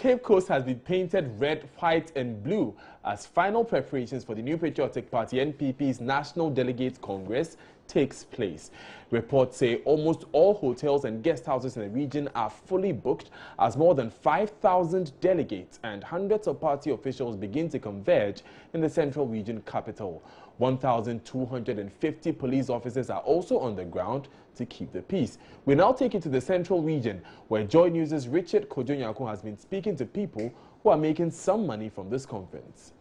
Cape Coast has been painted red, white and blue as final preparations for the New Patriotic Party NPP's National Delegates Congress takes place. Reports say almost all hotels and guest houses in the region are fully booked as more than 5,000 delegates and hundreds of party officials begin to converge in the Central Region capital. 1,250 police officers are also on the ground to keep the peace. We now take you to the Central Region, where Joy News' Richard Kojonyako has been speaking to people who are making some money from this conference.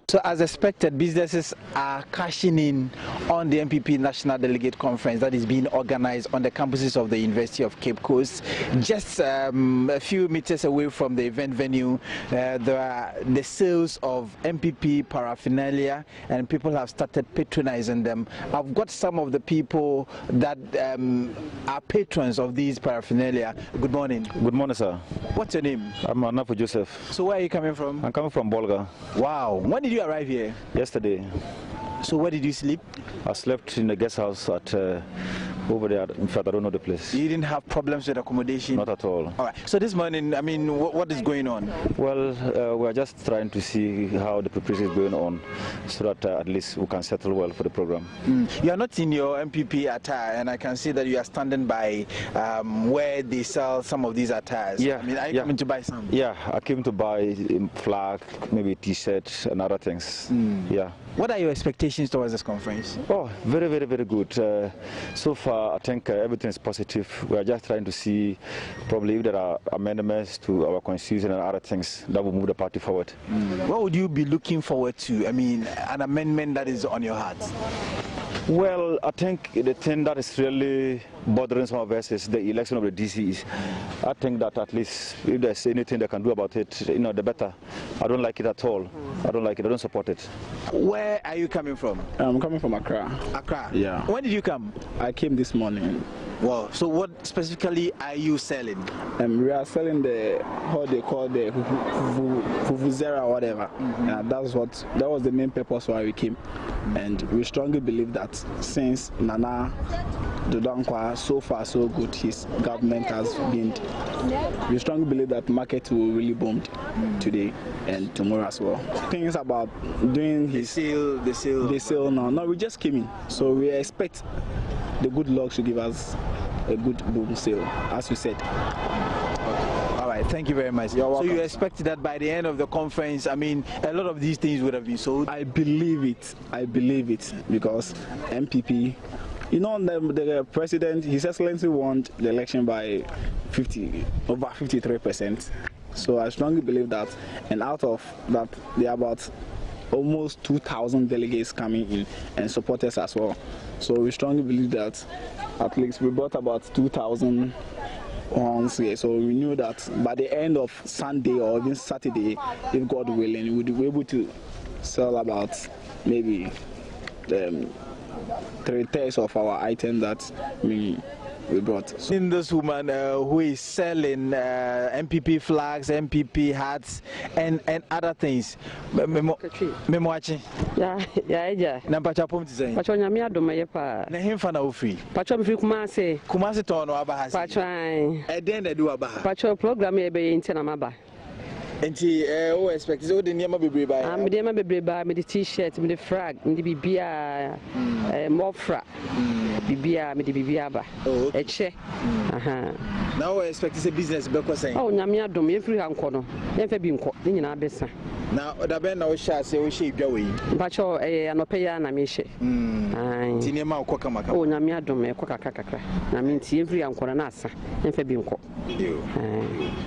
So as expected, businesses are cashing in on the NPP National Delegate Conference that is being organized on the campuses of the University of Cape Coast. Just a few meters away from the event venue, there are the sales of NPP paraphernalia, and people have started patronizing them. I've got some of the people that are patrons of these paraphernalia. Good morning. Good morning, sir. What's your name? I'm Anafu Joseph. So where are you coming from? I'm coming from Bolga. Wow. When did you arrive here? Yesterday. So where did you sleep? I slept in the guest house at over there. In fact, I don't know the place. You didn't have problems with accommodation? Not at all. All right. So this morning, I mean, what is going on? Well, we're just trying to see how the preparation is going on so that at least we can settle well for the program. You are not in your NPP attire, and I can see that you are standing by where they sell some of these attires. Yeah. I mean, are you coming to buy some? Yeah, I came to buy flag, maybe T-shirt and other things. Yeah. What are your expectations towards this conference? Oh, very, very, very good. So far, I think everything is positive. We are just trying to see probably if there are amendments to our constitution and other things that will move the party forward. What would you be looking forward to? I mean, an amendment that is on your heart? Well, I think the thing that is really bothering some of us is the election of the DCs. I think that at least if there's anything they can do about it, the better. I don't like it at all. I don't like it. I don't support it. Where are you coming from? I'm coming from Accra. Accra? Yeah. When did you come? I came this morning. Wow. So what specifically are you selling? We are selling how they call the Vuvuzela or whatever. That was the main purpose why we came. And we strongly believe that since Nana Dodankwa, so far so good, his government has been, we strongly believe that the market will really boom today and tomorrow as well. Things about doing the sale now. No, we just came in. So we expect the good luck to give us a good boom sale, as you said. All right, thank you very much. You're welcome. So you expect that by the end of the conference, I mean, a lot of these things would have been sold? I believe it. I believe it because MPP, the president, His Excellency won the election by over 53%. So I strongly believe that, and out of that, there are about almost 2,000 delegates coming in and supporters as well. So we strongly believe that at least we brought about 2,000 ones here. So we knew that by the end of Sunday or even Saturday, if God willing, we would be able to sell about maybe 3/3 of our items that we brought. So in this woman who is selling NPP flags, NPP hats, and other things. Memoachi. Yeah. Nampacha pom ti say. Pacho nyame adoma ye pa. Na hemfa na ofri. Pacho mfi Kumase. Kumase ton no aba hasi. Pacho ai. Eden na du aba. Pacho program e be yin na maba. Enti o expect so the niam bebre ba. Am de ma bebre ba, me the t-shirt, me the flag, me the bibia mofra. Bibia, me the bibia ba. Eche. Aha. Now we expect say business be ko say. Oh nyame adom ye free hanko no. Ye fa bi nko, ni nyina besa. Na da ben na wo sha say wo she dwa we. Pacho anope ya na me she. Ai. Ti niam akọ kama kama. Oh nyame adom e kwa kakra. Na me nti ye free hanko na asa. Ye fa bi nko.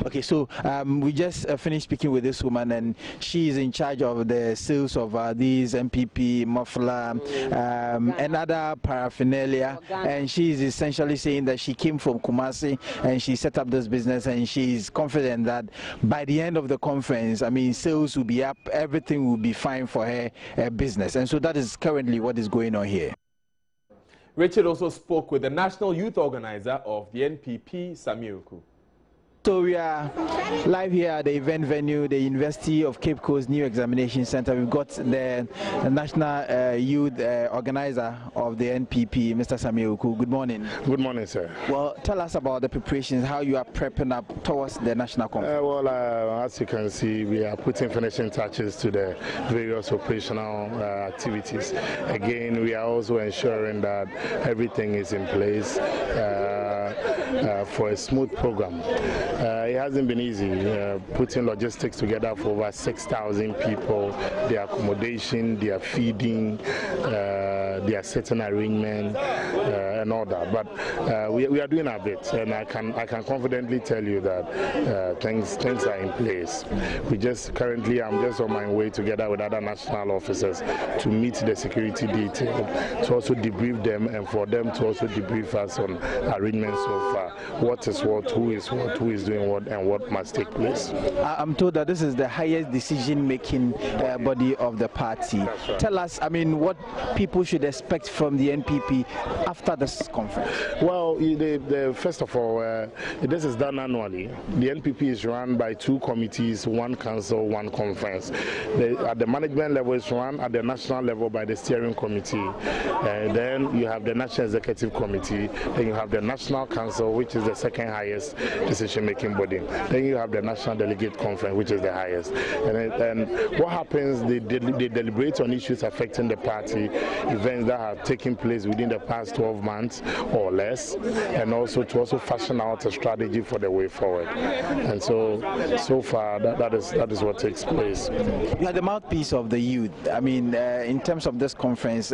Okay, so we just finished speaking with this woman, and she is in charge of the sales of these NPP muffler and other paraphernalia, and she is essentially saying that she came from Kumasi and she set up this business, and she is confident that by the end of the conference, I mean, sales will be up, everything will be fine for her business, and so that is currently what is going on here. Richard also spoke with the national youth organizer of the NPP, Samioku. So we are live here at the event venue, the University of Cape Coast New Examination Center. We've got the National Youth Organizer of the NPP, Mr. Samuel Uku. Good morning. Good morning, sir. Well, tell us about the preparations, how you are prepping up towards the national conference. As you can see, we are putting finishing touches to the various operational activities. Again, we are also ensuring that everything is in place for a smooth program. It hasn't been easy putting logistics together for over 6,000 people, their accommodation, their feeding, their certain arrangement, and all that. But we are doing our bit, and I can confidently tell you that things are in place. I'm just on my way together with other national officers to meet the security detail, to also debrief them, and for them to also debrief us on arrangements so far. What is what, who is doing what, and what must take place. I'm told that this is the highest decision-making body of the party. Right. Tell us, what people should expect from the NPP after this conference. Well, first of all, this is done annually. The NPP is run by 2 committees, 1 council, 1 conference. At the management level, it's run at the national level by the steering committee. Then you have the National Executive Committee. Then you have the National Council, which is the second highest decision-making body. Then you have the National Delegate Conference, which is the highest. And what happens, they deliberate on issues affecting the party, events that have taken place within the past 12 months or less, and also to fashion out a strategy for the way forward. And so far, that is what takes place. You are the mouthpiece of the youth. In terms of this conference,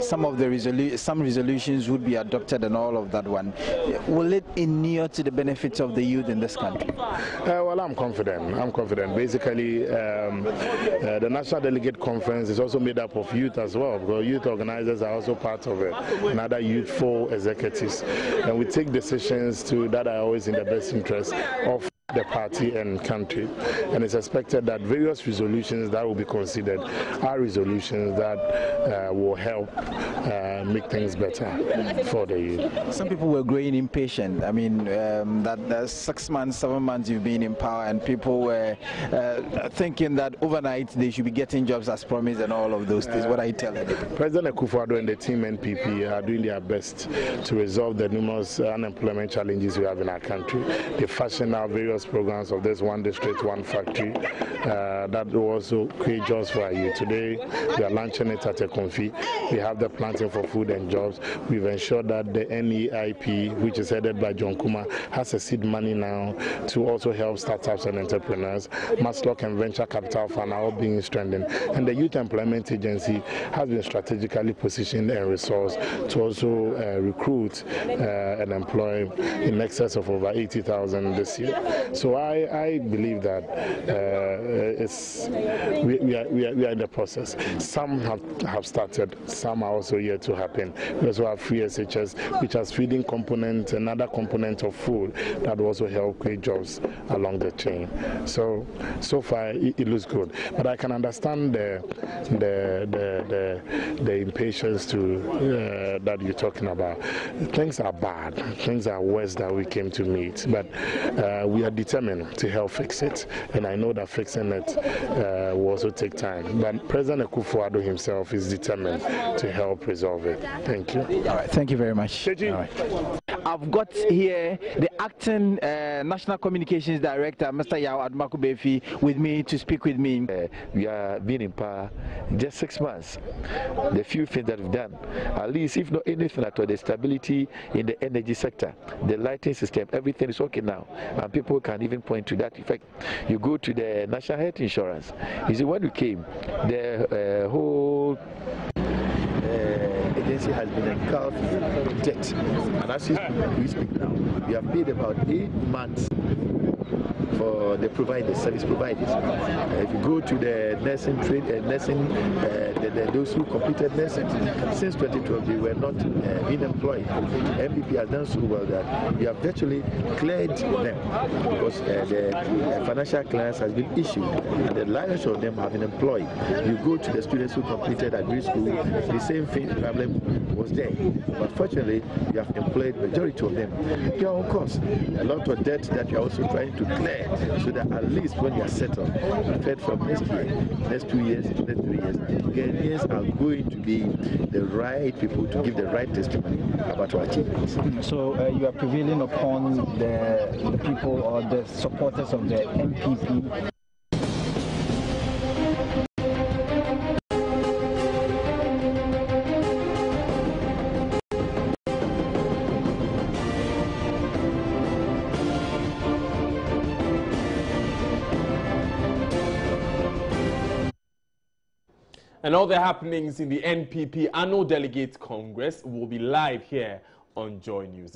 some resolutions would be adopted and all of that one. Will it inure to the benefits of the youth in this country? Well, I'm confident. Basically, the National Delegate Conference is also made up of youth as well, because youth organizers are also part of it, and other youthful executives. And we take decisions that are always in the best interest of the party and country, and it's expected that various resolutions that will be considered are resolutions that will help make things better for the youth. Some people were growing impatient. That 6 months, 7 months you've been in power, and people were thinking that overnight they should be getting jobs as promised and all of those things. What are you telling them? President Akufo-Addo and the team NPP are doing their best to resolve the numerous unemployment challenges we have in our country. They fashion out various programs of this one district, one factory that will also create jobs for our youth. Today, we are launching it at a Konfi. We have the planting for food and jobs. We've ensured that the NEIP, which is headed by John Kuma, has a seed money now to also help startups and entrepreneurs. Maslock and Venture Capital Fund are all being strengthened. And the Youth Employment Agency has been strategically positioned and resourced to also recruit and employ in excess of over 80,000 this year. So I believe that we are in the process. Some have started, some are also yet to happen. We also have free SHS, which has feeding component, another component of food that will also help create jobs along the chain. So far it looks good, but I can understand the impatience that you're talking about. Things are bad, things are worse than we came to meet, but we are determined to help fix it, and I know that fixing it will also take time. But President Akufo-Addo himself is determined to help resolve it. Thank you. All right, thank you very much. All right. I've got here the acting National Communications Director, Mr. Yao Admakubefi, with me to speak with me. We are being in power just 6 months. The few things that we've done, at least if not anything at all, the stability in the energy sector, the lighting system, everything is okay now, and people can even point to that effect. You go to the National Health Insurance. You see, when we came, the whole agency has been engulfed in debt, and as we speak now, we have paid about 8 months for the providers, service providers. If you go to the nursing trade, those who completed nursing, since 2012 they were not being employed. NPP has done so well that we have virtually cleared them, because the financial clearance has been issued, and the lion's of them have been employed. You go to the students who completed agri school, the same thing problem was there. But fortunately, you have employed majority of them. You are, of course, a lot of debt that you are also trying to clear, so that at least when you are settled, fed from next year, next 2 years, next 3 years, Ghanaians are going to be the right people to give the right testimony about our achievements. So you are prevailing upon the people or the supporters of the NPP. And all the happenings in the NPP Annual Delegate Congress will be live here on Joy News.